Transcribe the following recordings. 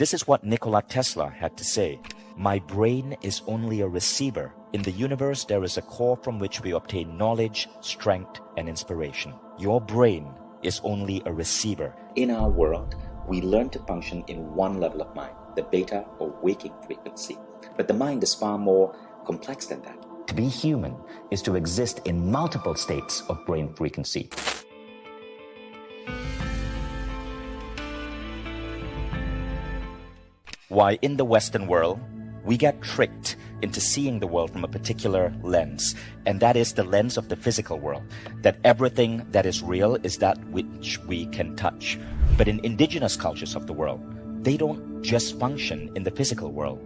This is what Nikola Tesla had to say. My brain is only a receiver. In the universe, there is a core from which we obtain knowledge, strength, and inspiration. Your brain is only a receiver. In our world, we learn to function in one level of mind, the beta or waking frequency. But the mind is far more complex than that. To be human is to exist in multiple states of brain frequency. Why in the Western world, we get tricked into seeing the world from a particular lens, and that is the lens of the physical world, that everything that is real is that which we can touch. But in indigenous cultures of the world, they don't just function in the physical world.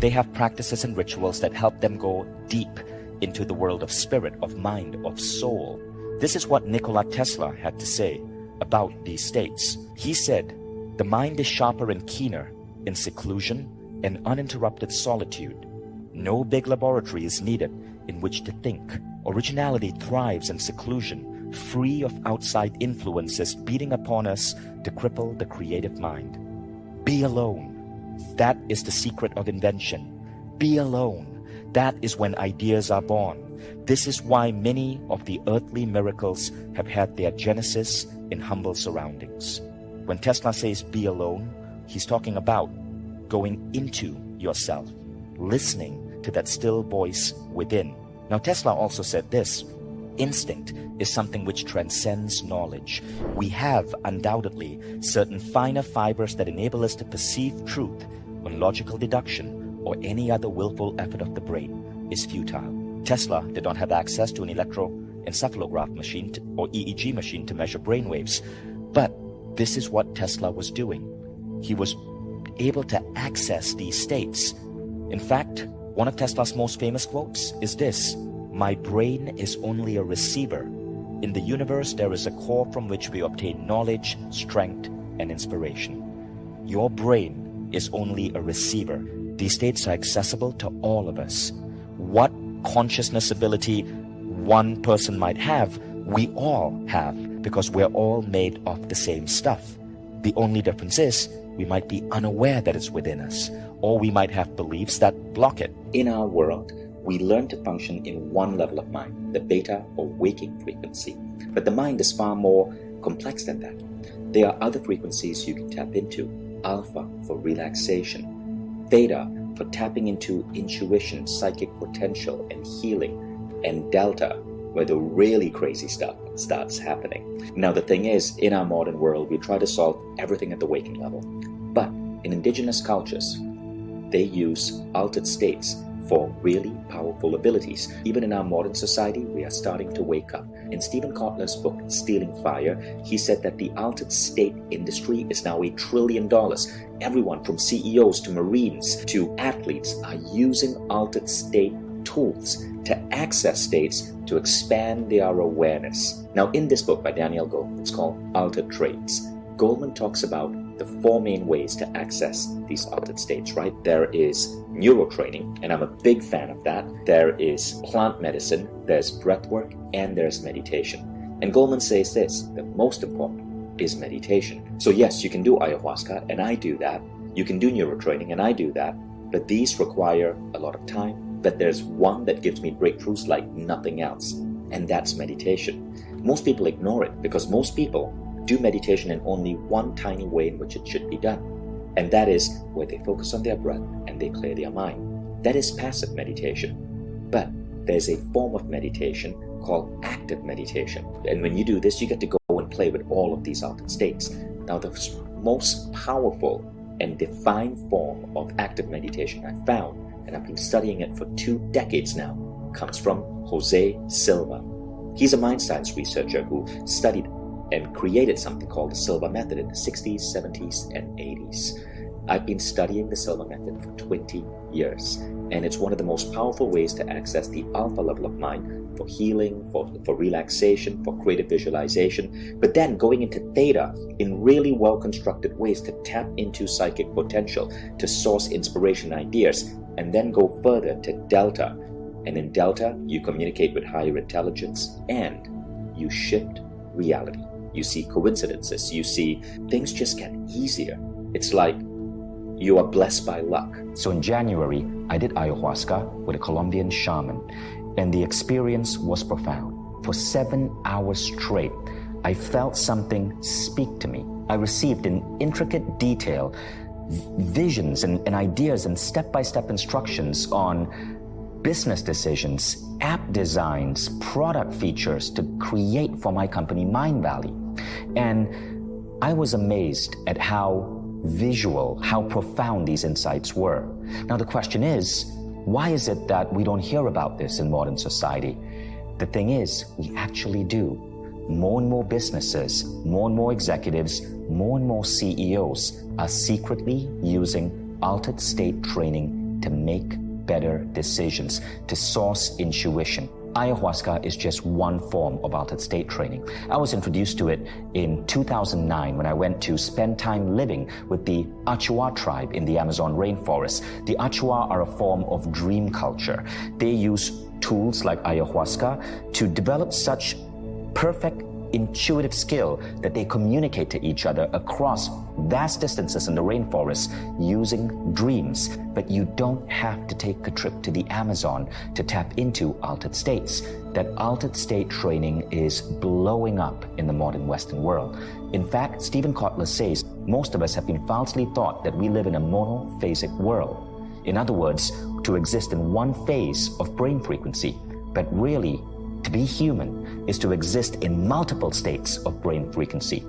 They have practices and rituals that help them go deep into the world of spirit, of mind, of soul. This is what Nikola Tesla had to say about these states. He said, the mind is sharper and keener in seclusion and uninterrupted solitude. No big laboratory is needed in which to think. Originality thrives in seclusion, free of outside influences beating upon us to cripple the creative mind. Be alone. That is the secret of invention. Be alone. That is when ideas are born. This is why many of the earthly miracles have had their genesis in humble surroundings. When Tesla says be alone, he's talking about going into yourself, listening to that still voice within. Now, Tesla also said this, instinct is something which transcends knowledge. We have undoubtedly certain finer fibers that enable us to perceive truth when logical deduction or any other willful effort of the brain is futile. Tesla did not have access to an electroencephalograph machine or EEG machine to measure brainwaves, but this is what Tesla was doing. He was able to access these states. In fact, one of Tesla's most famous quotes is this, my brain is only a receiver. In the universe, there is a core from which we obtain knowledge, strength, and inspiration. Your brain is only a receiver. These states are accessible to all of us. What consciousness ability one person might have, we all have, because we're all made of the same stuff. The only difference is we might be unaware that it's within us, or we might have beliefs that block it. In our world, we learn to function in one level of mind, the beta or waking frequency. But the mind is far more complex than that. There are other frequencies you can tap into. Alpha for relaxation, theta for tapping into intuition, psychic potential, and healing, and delta where the really crazy stuff starts happening. Now the thing is, in our modern world, we try to solve everything at the waking level. But in indigenous cultures, they use altered states for really powerful abilities. Even in our modern society, we are starting to wake up. In Stephen Kotler's book, Stealing Fire, he said that the altered state industry is now $1 trillion. Everyone from CEOs to Marines to athletes are using altered state tools to access states to expand their awareness. Now, in this book by Daniel Goleman, it's called Altered Traits. Goleman talks about the 4 main ways to access these altered states, right? There is neurotraining, and I'm a big fan of that. There is plant medicine, there's breathwork, and there's meditation. And Goleman says this, the most important is meditation. So yes, you can do ayahuasca, and I do that. You can do neurotraining, and I do that. But these require a lot of time. But there's one that gives me breakthroughs like nothing else, and that's meditation. Most people ignore it because most people do meditation in only one tiny way in which it should be done, and that is where they focus on their breath and they clear their mind. That is passive meditation. But there's a form of meditation called active meditation, and when you do this, you get to go and play with all of these altered states. Now, the most powerful and defined form of active meditation I found, and I've been studying it for 2 decades now, comes from Jose Silva. He's a mind science researcher who studied and created something called the Silva method in the 60s, 70s, and 80s. I've been studying the Silva method for 20 years, and it's one of the most powerful ways to access the alpha level of mind for healing, for relaxation, for creative visualization, but then going into theta in really well-constructed ways to tap into psychic potential, to source inspiration ideas, and then go further to delta. And in delta, you communicate with higher intelligence and you shift reality. You see coincidences, you see things just get easier. It's like you are blessed by luck. So in January, I did ayahuasca with a Colombian shaman, and the experience was profound. For 7 hours straight, I felt something speak to me. I received in intricate detail visions and ideas and step-by-step instructions on business decisions, app designs, product features to create for my company, Mindvalley. And I was amazed at how visual, how profound these insights were. Now the question is, why is it that we don't hear about this in modern society? The thing is, we actually do. More and more businesses, more and more executives, more and more CEOs are secretly using altered state training to make better decisions, to source intuition. Ayahuasca is just one form of altered state training. I was introduced to it in 2009 when I went to spend time living with the Achua tribe in the Amazon rainforest. The Achua are a form of dream culture. They use tools like ayahuasca to develop such perfect intuitive skill that they communicate to each other across vast distances in the rainforest using dreams. But you don't have to take a trip to the Amazon to tap into altered states. That altered state training is blowing up in the modern Western world. In fact, Stephen Kotler says most of us have been falsely taught that we live in a monophasic world. In other words, to exist in one phase of brain frequency. But really, to be human is to exist in multiple states of brain frequency,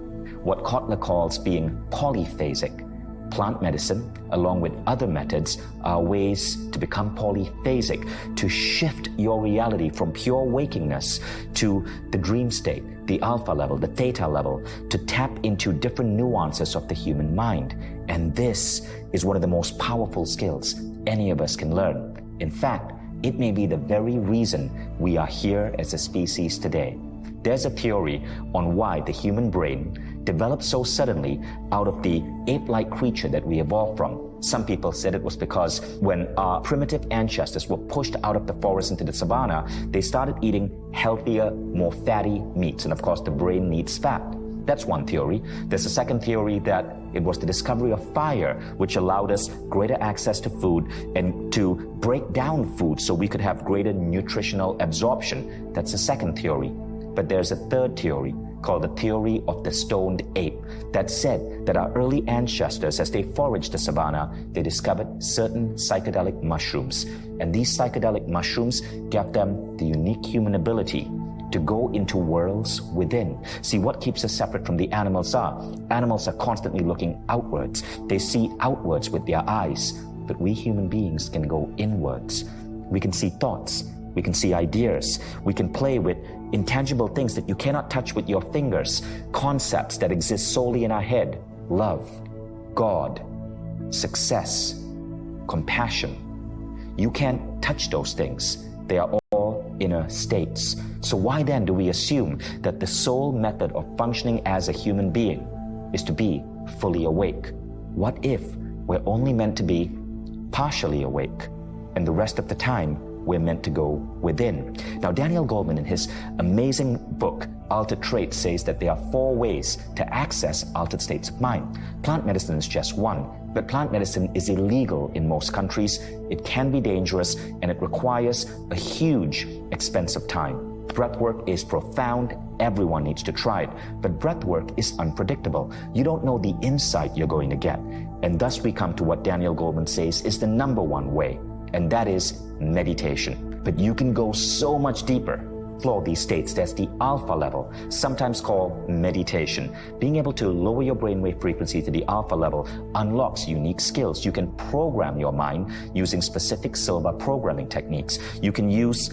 what Kotler calls being polyphasic. Plant medicine, along with other methods, are ways to become polyphasic, to shift your reality from pure wakingness to the dream state, the alpha level, the theta level, to tap into different nuances of the human mind. And this is one of the most powerful skills any of us can learn. In fact, it may be the very reason we are here as a species today. There's a theory on why the human brain developed so suddenly out of the ape-like creature that we evolved from. Some people said it was because when our primitive ancestors were pushed out of the forest into the savanna, they started eating healthier, more fatty meats. And of course, the brain needs fat. That's one theory. There's a second theory that it was the discovery of fire which allowed us greater access to food and to break down food so we could have greater nutritional absorption. That's the second theory. But there's a third theory called the theory of the stoned ape that said that our early ancestors, as they foraged the savanna, they discovered certain psychedelic mushrooms. And these psychedelic mushrooms gave them the unique human ability to go into worlds within. See, what keeps us separate from the animals are constantly looking outwards. They see outwards with their eyes, but we human beings can go inwards. We can see thoughts, we can see ideas, we can play with intangible things that you cannot touch with your fingers, concepts that exist solely in our head: love, God, success, compassion. You can't touch those things. They are all inner states. So why then do we assume that the sole method of functioning as a human being is to be fully awake? What if we're only meant to be partially awake, and the rest of the time we're meant to go within? Now, Daniel Goleman, in his amazing book, Altered Traits, says that there are 4 ways to access altered states of mind. Plant medicine is just one, but plant medicine is illegal in most countries. It can be dangerous, and it requires a huge expense of time. Breathwork is profound. Everyone needs to try it. But breathwork is unpredictable. You don't know the insight you're going to get. And thus we come to what Daniel Goleman says is the number one way, and that is meditation. But you can go so much deeper. Explore these states. There's the alpha level, sometimes called meditation. Being able to lower your brainwave frequency to the alpha level unlocks unique skills. You can program your mind using specific silver programming techniques. You can use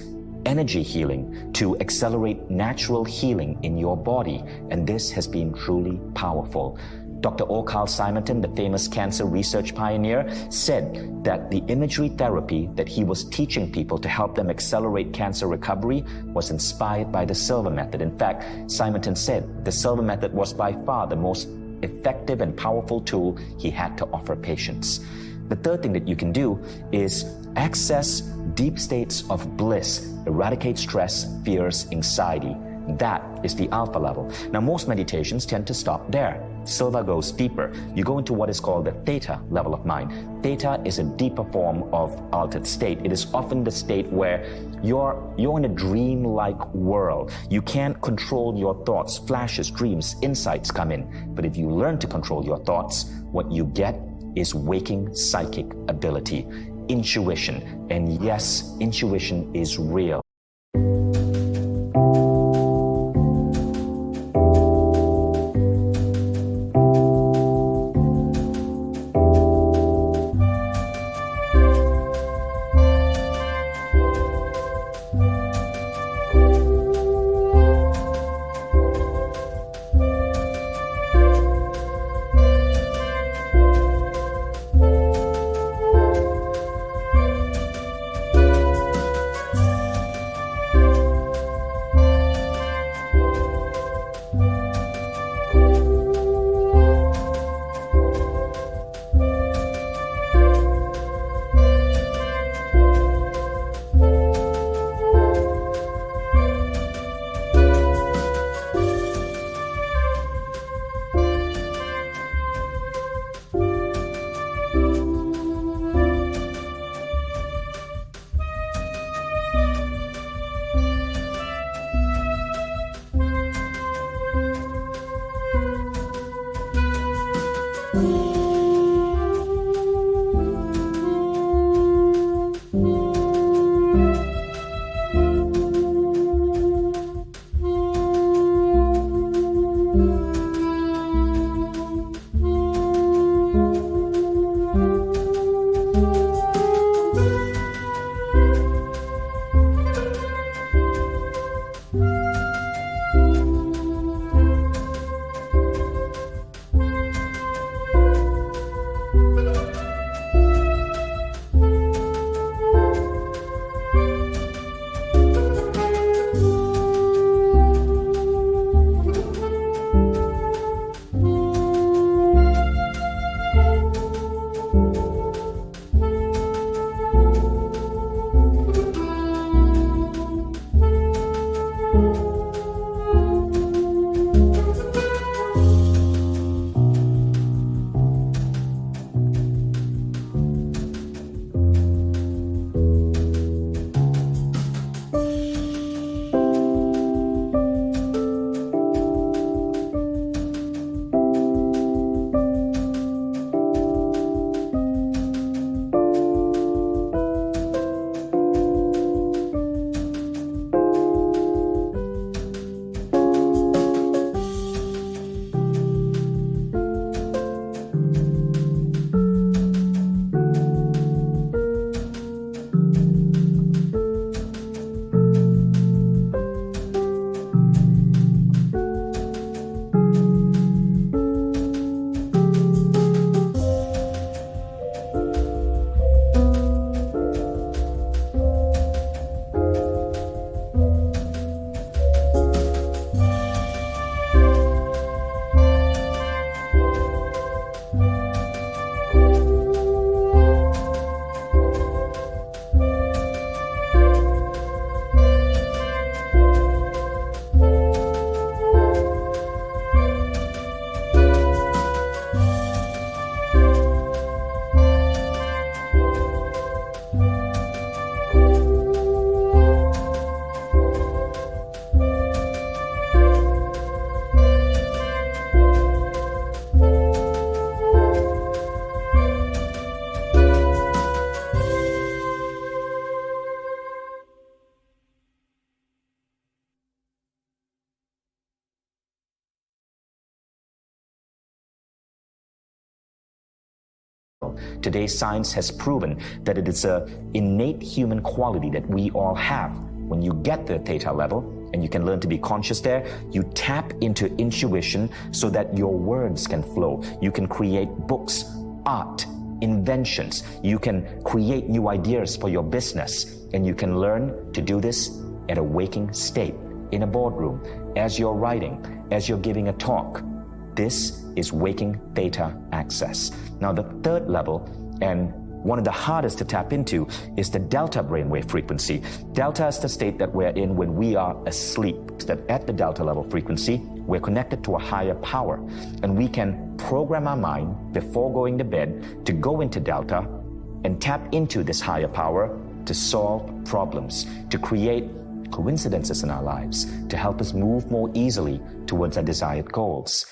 energy healing to accelerate natural healing in your body, and this has been truly powerful. Dr. O. Carl Simonton, the famous cancer research pioneer, said that the imagery therapy that he was teaching people to help them accelerate cancer recovery was inspired by the silver method. In fact, Simonton said the silver method was by far the most effective and powerful tool he had to offer patients. The third thing that you can do is access deep states of bliss, eradicate stress, fears, anxiety. That is the alpha level. Now, most meditations tend to stop there. Silva goes deeper. You go into what is called the theta level of mind. Theta is a deeper form of altered state. It is often the state where you're in a dream-like world. You can't control your thoughts. Flashes, dreams, insights come in. But if you learn to control your thoughts, what you get is waking psychic ability, intuition. And yes, intuition is real. Today, science has proven that it is an innate human quality that we all have. When you get the theta level, and you can learn to be conscious there, you tap into intuition so that your words can flow. You can create books, art, inventions. You can create new ideas for your business, and you can learn to do this at a waking state, in a boardroom, as you're writing, as you're giving a talk. This is waking theta access. Now, the third level, and One of the hardest to tap into is the delta brainwave frequency. Delta is the state that we're in when we are asleep. That at the delta level frequency, we're connected to a higher power, and we can program our mind before going to bed to go into delta and tap into this higher power to solve problems, to create coincidences in our lives, to help us move more easily towards our desired goals.